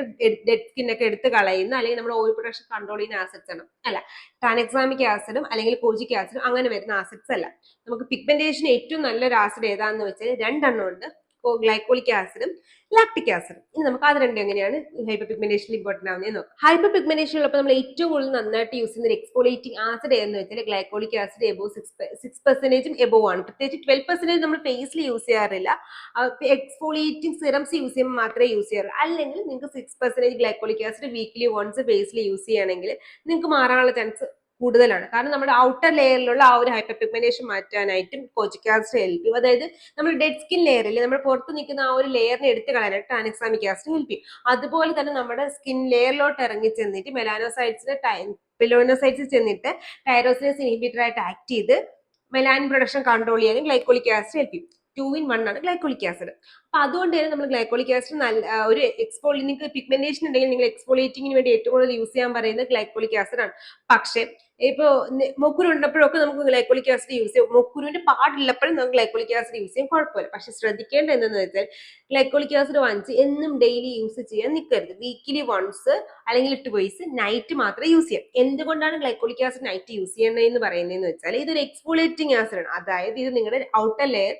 Speaker 1: ഡെഡ് സ്കിൻ ഒക്കെ എടുത്ത് കളയുന്ന അല്ലെങ്കിൽ നമ്മുടെ ഓയിൽ പ്രൊഡക്ഷൻ കൺട്രോൾ ചെയ്യുന്ന ആസിഡ്സ് ആണ്. അല്ല, ട്രാൻഎക്സാമിക് ആസിഡും അല്ലെങ്കിൽ കോജിക് ആസിഡും അങ്ങനെ വരുന്ന ആസിഡ്സ് അല്ല. നമുക്ക് പിഗ്മെന്റേഷൻ ഏറ്റവും നല്ലൊരു ആസിഡ് ഏതാണെന്ന് വെച്ചാൽ രണ്ടെണ്ണം ഉണ്ട്, ഗ്ലൈക്കോളിക് ആസിഡും ലാക്ടിക് ആസിഡും. ഇനി നമുക്ക് അത് രണ്ടും എങ്ങനെയാണ് ഹൈപ്പർ പിഗ്മെന്റേഷനിൽ ഇമ്പോർട്ടന്റ് ആവുന്നത് നോക്കാം. ഹൈപ്പർ പിഗ്മെന്റേഷൻ ഉള്ളപ്പോൾ നമ്മൾ ഏറ്റവും കൂടുതൽ നന്നായിട്ട് യൂസ് ചെയ്യുന്ന ഒരു എക്സ്ഫോളിയേറ്റിംഗ് ആസിഡ് എന്ന് വെച്ചാൽ ഗ്ലൈക്കോളിക് ആസിഡ് എബോവ് 6% എബോവ് ആണ്. പ്രത്യേകിച്ച് 12% നമ്മൾ ഫേസിൽ യൂസ് ചെയ്യാറില്ല. എക്സ്ഫോളിയേറ്റിംഗ് സിറംസ് യൂസ് ചെയ്യുമ്പോൾ മാത്രമേ യൂസ് ചെയ്യാറുള്ളൂ. അല്ലെങ്കിൽ നിങ്ങൾക്ക് 6% ഗ്ലൈക്കോളിക് ആസിഡ് വീക്ക്ലി വൺസ് ഫേസിൽ യൂസ് ചെയ്യുകയാണെങ്കിൽ നിങ്ങൾക്ക് മാറാനുള്ള ചാൻസ് കൂടുതലാണ്. കാരണം നമ്മുടെ ഔട്ടർ ലെയറിലുള്ള ആ ഒരു ഹൈപ്പർ പിഗ്മെന്റേഷൻ മാറ്റാനായിട്ടും കോജിക് ആസിഡ് ഹെൽപ്പ് ചെയ്യും. അതായത് നമ്മൾ ഡെഡ് സ്കിൻ ലെയറിൽ നമ്മൾ പുറത്ത് നിൽക്കുന്ന ആ ഒരു ലെയറിനെ എടുത്ത് കളയാനായിട്ട് ട്രാൻഎക്സാമിക് ആസിഡ് ഹെൽപ്പ് ചെയ്യും. അതുപോലെ തന്നെ നമ്മുടെ സ്കിൻ ലെയറിലോട്ട് ഇറങ്ങി ചെന്നിട്ട് മെലാനോസൈറ്റ്സിന്റെ പിലോനോസൈറ്റ്സ് ചെന്നിട്ട് ടൈറോസിനേസ് ഇൻഹിബിറ്റർ ആയിട്ട് ആക്ട് ചെയ്ത് മെലാനിൻ പ്രൊഡക്ഷൻ കൺട്രോൾ ചെയ്യാനും ഗ്ലൈക്കോളിക് ആസിഡ് ഹെൽപ്പ് ചെയ്യും. 2 in 1 ആണ് ഗ്ലൈക്കോളിക് ആസിഡ്. അപ്പൊ അതുകൊണ്ട് തന്നെ നമ്മൾ ഗ്ലൈക്കോളിക് ആസിഡ് നല്ല ഒരു നിങ്ങൾക്ക് പിഗ്മെന്റേഷൻ ഉണ്ടെങ്കിൽ നിങ്ങൾ എക്സ്ഫോളിയേറ്റിംഗിന് വേണ്ടി ഏറ്റവും കൂടുതൽ യൂസ് ചെയ്യാൻ പറയുന്നത് ഗ്ലൈക്കോളിക് ആസിഡ് ആണ്. പക്ഷേ ഇപ്പോ മൊക്കുരു ഉണ്ടപ്പോഴൊക്കെ നമുക്ക് ഗ്ലൈക്കോളിക് ആസിഡ് യൂസ് ചെയ്യും, മൊക്കുരുവിന്റെ പാടില്ലപ്പോഴും നമുക്ക് ഗ്ലൈക്കോളിക് ആസിഡ് യൂസ് ചെയ്യും, കുഴപ്പമില്ല. പക്ഷെ ശ്രദ്ധിക്കേണ്ടത് എന്തെന്ന് വെച്ചാൽ ഗ്ലൈക്കോളിക് ആസിഡ് വാങ്ങിച്ച് എന്നും ഡെയിലി യൂസ് ചെയ്യാൻ നിൽക്കരുത്. വീക്കിലി വൺസ് അല്ലെങ്കിൽ 2 days നൈറ്റ് മാത്രമേ യൂസ് ചെയ്യാം. എന്തുകൊണ്ടാണ് ഗ്ലൈക്കോളിക് ആസിഡ് നൈറ്റ് യൂസ് ചെയ്യണമെന്ന് പറയുന്നതെന്ന് വെച്ചാൽ ഇതൊരു എക്സ്ഫോളിയേറ്റിംഗ് ആസിഡ് ആണ്. അതായത് ഇത് നിങ്ങളുടെ outer layer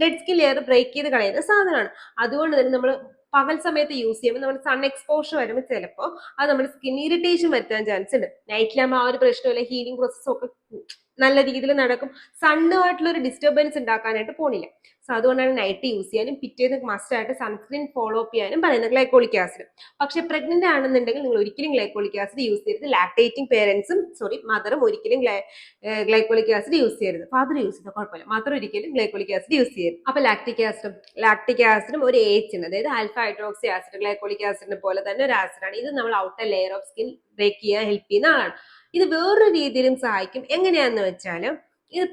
Speaker 1: dead skin layer break ചെയ്ത് കളയുന്ന സാധനമാണ്. അതുകൊണ്ട് തന്നെ നമ്മൾ പകൽ സമയത്ത് യൂസ് ചെയ്യുമ്പോൾ നമ്മുടെ സൺ എക്സ്പോഷർ വരുമ്പോൾ ചിലപ്പോൾ അത് നമ്മുടെ സ്കിൻ ഇറിറ്റേഷൻ വരുത്താൻ ചാൻസ് ഉണ്ട്. നൈറ്റിലാകുമ്പോൾ ആ ഒരു പ്രശ്നമില്ല, ഹീലിംഗ് പ്രോസസ്സും ഒക്കെ നല്ല രീതിയിൽ നടക്കും, സണ്ണുമായിട്ടുള്ള ഒരു ഡിസ്റ്റർബൻസ് ഉണ്ടാക്കാനായിട്ട് പോണില്ല. സോ അതുകൊണ്ടാണ് നൈറ്റ് യൂസ് ചെയ്യാനും പിറ്റേന്ന് മസ്റ്റ് ആയിട്ട് സൺസ്ക്രീൻ ഫോളോ അപ്പ് ചെയ്യാനും പറയുന്നത് ഗ്ലൈക്കോളിക് ആസിഡ്. പക്ഷെ പ്രഗ്നന്റ് ആണെന്നുണ്ടെങ്കിൽ നിങ്ങൾ ഒരിക്കലും ഗ്ലൈക്കോളിക് ആസിഡ് യൂസ് ചെയ്യരുത്. ലാക്ടേറ്റിംഗ് പേരൻസും മദറും ഒരിക്കലും ഗ്ലൈക്കോളിക് ആസിഡ് യൂസ് ചെയ്യരുത്. ഫാദർ യൂസ് ചെയ്താൽ കുഴപ്പമില്ല, മദർ ഒരിക്കലും ഗ്ലൈക്കോളിക് ആസിഡ് യൂസ് ചെയ്യരുത്. അപ്പൊ ലാക്ടിക് ആസിഡും ഒരു ഏജ് ഉണ്ട്, അതായത് ആൽഫ ഹൈഡ്രോക്സി ആസിഡ് ഗ്ലൈക്കോളിക് ആസിഡിനെ പോലെ തന്നെ ഒരു ആസിഡാണ്. ഇത് നമ്മൾ outer layer of skin break ചെയ്യാൻ ഹെൽപ്പ് ചെയ്യുന്ന ആളാണ്. ഇത് വേറൊരു രീതിയിലും സഹായിക്കും. എങ്ങനെയാന്ന് വെച്ചാൽ ഇത്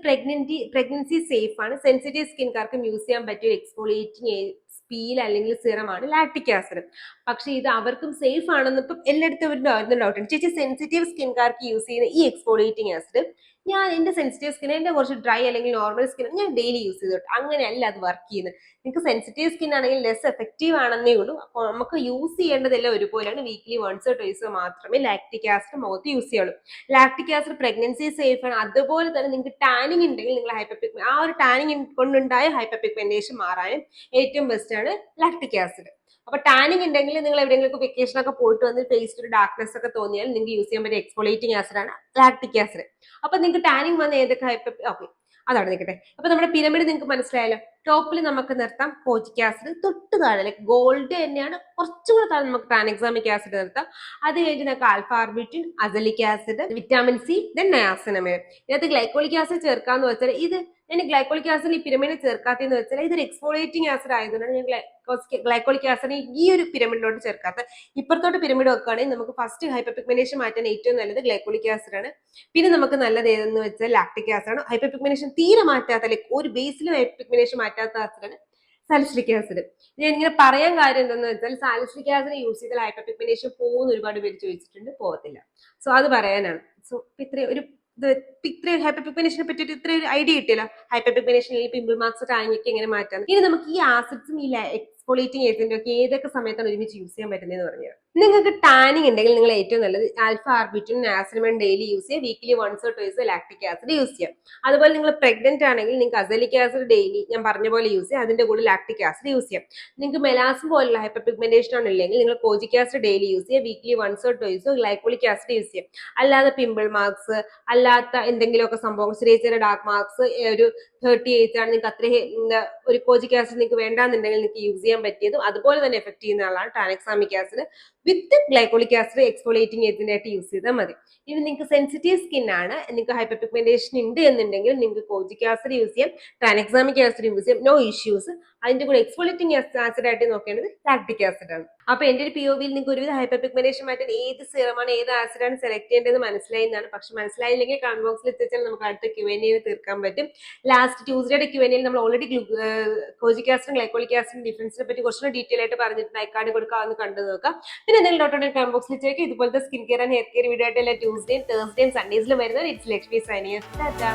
Speaker 1: പ്രഗ്നൻസി സേഫ് ആണ്. സെൻസിറ്റീവ് സ്കിൻകാർക്കും യൂസ് ചെയ്യാൻ പറ്റിയ എക്സ്ഫോളിയേറ്റിംഗ് സ്പീൽ അല്ലെങ്കിൽ സിറമാണ് ലാക്ടിക് ആസിഡ്. പക്ഷെ ഇത് അവർക്കും സേഫ് ആണെന്ന് ഇപ്പം എല്ലായിടത്തും ഒരു ഡൗട്ട് ഉണ്ട്. ചേച്ചി സെൻസിറ്റീവ് സ്കിൻകാർക്ക് യൂസ് ചെയ്യുന്ന ഈ എക്സ്ഫോളിയേറ്റിംഗ് ആസിഡ് ഞാൻ എന്റെ സെൻസിറ്റീവ് സ്കിൻ, എന്റെ കുറച്ച് ഡ്രൈ അല്ലെങ്കിൽ നോർമൽ സ്കിൻ ഞാൻ ഡെയിലി യൂസ് ചെയ്തോട്ടെ, അങ്ങനെയല്ല അത് വർക്ക് ചെയ്യുന്നത്. നിങ്ങൾക്ക് സെൻസിറ്റീവ് സ്കിൻ ആണെങ്കിൽ ലെസ് എഫക്റ്റീവ് ആണെന്നേ ഉള്ളൂ. അപ്പോൾ നമുക്ക് യൂസ് ചെയ്യേണ്ടതെല്ലാം ഒരുപോലെയാണ്. വീക്കിലി വൺസോ ട്വൈസോ മാത്രമേ ലാക്ടിക് ആസിഡ് മുഖത്ത് യൂസ് ചെയ്യുള്ളൂ. ലാക്ടിക് ആസിഡ് പ്രഗ്നൻസി സേഫ് ആണ്. അതുപോലെ തന്നെ നിങ്ങൾക്ക് ടാനിങ് ഉണ്ടെങ്കിൽ നിങ്ങൾ ആ ഒരു ടാനിങ് കൊണ്ടുണ്ടായ ഹൈപ്പർ പിഗ്മെന്റേഷൻ മാറാനും ഏറ്റവും ബെസ്റ്റ് ആണ് ലാക്ടിക് ആസിഡ്. അപ്പൊ ടാനിങ് ഉണ്ടെങ്കിൽ നിങ്ങൾ എവിടെയെങ്കിലും വെക്കേഷൻ ഒക്കെ പോയിട്ട് വന്ന് ഫേസിൽ ഒരു ഡാർക്ക്നെസ് ഒക്കെ തോന്നിയാൽ നിങ്ങൾക്ക് യൂസ് ചെയ്യാൻ പറ്റിയ എക്സ്ഫോളിയേറ്റിംഗ് ആസിഡ് ആണ് ലാക്ടിക് ആസിഡ്. അപ്പൊ നിങ്ങൾക്ക് ടാനിങ് വന്ന് ഏതൊക്കെ ഓക്കെ അതാണ് നിൽക്കട്ടെ. അപ്പൊ നമ്മുടെ പിരമിഡ് നിങ്ങൾക്ക് മനസ്സിലായല്ലോ. ടോപ്പിൽ നമുക്ക് നിർത്താം കോജിക് ആസിഡ്, തൊട്ട് താഴെ ലൈക്ക് ഗോൾഡ് തന്നെയാണ്, കുറച്ചും കൂടെ താഴെ നമുക്ക് ട്രാൻഎക്സാമിക് ആസിഡ് നിർത്താം. അത് കഴിഞ്ഞ് നമുക്ക് alpha arbutin, azelaic acid, vitamin C, then niacinamide. ഇതിനകത്ത് ഗ്ലൈക്കോളിക് ആസിഡ് ചേർക്കാന്ന് വെച്ചാൽ ഇത് ഞാൻ ഗ്ലൈക്കോളിക് ആസിഡ് ഈ പിരമിഡിൽ ചേർക്കാത്തെന്ന് വെച്ചാൽ ഇതൊരു എക്സ്ഫോളിയേറ്റിംഗ് ആസിഡ് ആയതുകൊണ്ടാണ് ഞാൻ ഗ്ലൈക്കോളിക് ആസിഡ് ഈ ഒരു പിരമിഡിലോട്ട് ചേർക്കാത്ത. ഇപ്പുറത്തോട്ട് പിരമിഡ് വെക്കുകയാണെങ്കിൽ നമുക്ക് ഫസ്റ്റ് ഹൈപ്പർ പിഗ്മെന്റേഷൻ മാറ്റാൻ ഏറ്റവും നല്ലത് ഗ്ലൈക്കോളിക് ആസിഡ് ആണ്. പിന്നെ നമുക്ക് നല്ലത് ഏതെന്ന് വെച്ചാൽ ലാക്ടിക് ആസിഡ് ആണ്. ഹൈപ്പർ പിഗ്മെന്റേഷൻ തീരെ മാറ്റാത്ത, ലൈക്ക് ഒരു ബേസിലും ഹൈപ്പർ പിഗ്മെന്റേഷൻ മാറ്റാത്ത ആസിഡാണ് സാലിസിലിക് ആസിഡ്. ഞാൻ ഇങ്ങനെ പറയാൻ കാര്യം എന്തെന്ന് വെച്ചാൽ സാലിസിലിക് ആസിഡ് യൂസ് ചെയ്താൽ ഹൈപ്പർ പിഗ്മെന്റേഷൻ പോകുന്ന ഒരുപാട് പേര് ചോദിച്ചിട്ടുണ്ട്, പോകത്തില്ല. സോ അത് പറയാനാണ്. സോ ഇത്രയും ഹൈപ്പർ പിഗ്മെന്റേഷനെ പറ്റിയിട്ട് ഇത്രയും ഐഡിയ കിട്ടിയല്ലോ. ഹൈപ്പർ പിഗ്മെന്റേഷൻ ഈ പിമ്പിൾ മാർക്സ് ടാനിങ് എങ്ങനെ മാറ്റാം. ഇനി നമുക്ക് ഈ ആസിഡ്സും ഈ എക്സ്ഫോളിയേറ്റിംഗ് ഏജന്റും ഒക്കെ ഏതൊക്കെ സമയത്താണ് ഒരുമിച്ച് യൂസ് ചെയ്യാൻ പറ്റുന്നതെന്ന് പറഞ്ഞാൽ, നിങ്ങൾക്ക് ടാനിങ് ഉണ്ടെങ്കിൽ നിങ്ങൾ ഏറ്റവും നല്ലത് alpha arbutin, niacinamide daily use ചെയ്യുക. വീക്കിലി വൺസോ ട്വൈസോ ലാക്ടിക് ആസിഡ് യൂസ് ചെയ്യാം. അതുപോലെ നിങ്ങൾ പ്രഗ്നന്റ് ആണെങ്കിൽ നിങ്ങൾക്ക് അസലിക് ആസിഡ് ഡെയിലി ഞാൻ പറഞ്ഞ പോലെ യൂസ് ചെയ്യാം. അതിന്റെ കൂടെ ലാക്ടിക് ആസിഡ് യൂസ് ചെയ്യാം. നിങ്ങൾക്ക് മെലാസം പോലുള്ള ഹൈപ്പർ പിഗ്മെന്റേഷൻ ആണില്ലെങ്കിൽ നിങ്ങൾ കോജിക് ആസിഡ് ഡെയിലി യൂസ് ചെയ്യുക. വീക്കിലി വൺസോ ട്വൈസോ ഗ്ലൈക്കോളിക് ആസിഡ് യൂസ് ചെയ്യാം. അല്ലാതെ പിമ്പിൾ മാർക്സ് അല്ലാത്ത എന്തെങ്കിലുമൊക്കെ സംഭവം, ചെറിയ ചെറിയ ഡാർക്ക് മാർക്സ്, ഒരു 38 ആണ് നിങ്ങൾക്ക് അത്രയും ഒരു കോജിക് ആസിഡ് നിങ്ങൾക്ക് വേണ്ടാന്നുണ്ടെങ്കിൽ നിങ്ങൾക്ക് യൂസ് ചെയ്യാൻ പറ്റിയതും അതുപോലെ തന്നെ എഫക്ട് ചെയ്യുന്ന ആളാണ് ട്രാൻഎക്സാമിക് ആസിഡ് വിത്ത് ഗ്ലൈക്കോളിക് ആസിഡ് എക്സ്ഫോളിയേറ്റിംഗ് ഏജന്റ് ആയിട്ട് യൂസ് ചെയ്താൽ മതി. ഇനി നിങ്ങൾക്ക് സെൻസിറ്റീവ് സ്കിൻ ആണ്, നിങ്ങൾക്ക് ഹൈപ്പർ പിഗ്മെന്റേഷൻ ഉണ്ട് എന്നുണ്ടെങ്കിൽ നിങ്ങൾക്ക് കോജിക് ആസിഡ് യൂസ് ചെയ്യാം, ട്രാൻഎക്സാമിക് ആസിഡ് യൂസ് ചെയ്യാം, നോ ഇഷ്യൂസ്. അതിന്റെ കൂടെ എക്സ്ഫോളിയേറ്റിംഗ് ആസിഡ് ആയിട്ട് നോക്കേണ്ടത് ലാക്ടിക് ആസിഡ് ആണ്. അപ്പൊ എന്റെ ഒരു POV നിങ്ങൾക്ക് ഒരുവിധ ഹൈപ്പർ പിഗ്മെന്റേഷൻ മാറ്റാൻ ഏത് സിറമാണ് ഏത് ആസിഡാണ് സെലക്ട് ചെയ്യേണ്ടതെന്ന് മനസ്സിലായി എന്നാണ്. പക്ഷെ മനസ്സിലായില്ലെങ്കിൽ കമന്റ് ബോക്സിൽ എത്തിച്ചാൽ നമുക്ക് അടുത്ത Q&A തീർക്കാൻ പറ്റും. ലാസ്റ്റ് ട്യൂസ്ഡേയുടെ Q&A നമ്മൾ ഓൾറെഡി കോജിക് ആസിഡും ഗ്ലൈക്കോളിക് ആസിഡും ഡിഫറൻസിനെ പറ്റി കുറച്ചുകൂടി ഡീറ്റെയിൽ ആയിട്ട് പറഞ്ഞിട്ടുണ്ട്. ഐക്കാർഡ് കൊടുക്കാമെന്ന് കണ്ടു നോക്കാം. പിന്നെ എന്തെങ്കിലും ഡോട്ട് കമന്റ് ബോക്സിൽ ചോദിക്കുക. ഇതുപോലത്തെ skin care and hair care video ആയിട്ട് എല്ലാ ട്യൂസ്ഡേയും തേഴ്സ്ഡേയും സൺഡേസിലും വരുന്നത്. It's Lakshmi signing. ടാറ്റാ.